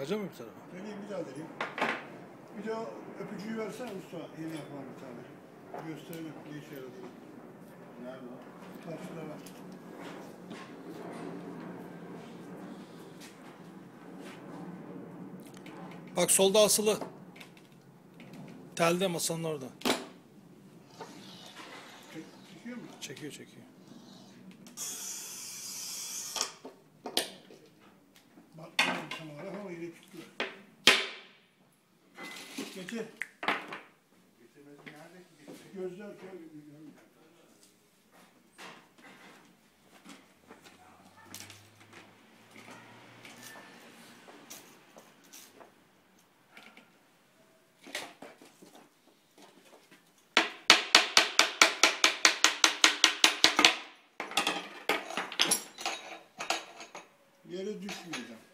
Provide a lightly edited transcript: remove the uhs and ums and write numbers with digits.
Takacak mı bir tarafa? Deneyim bir daha deneyim. Bir de o öpücüğü versene usta. Yeni yapalım bir tane. Gösterelim ne işe yaradığını. Nerede o? Karşıda var. Bak solda asılı. Telde masanın orada. Çekiyor mu? Çekiyor çekiyor. Bakmıyorum tam olarak ama yine çıkıyor. Getir. Gözler şöyle. Yere düşmeyeceğim.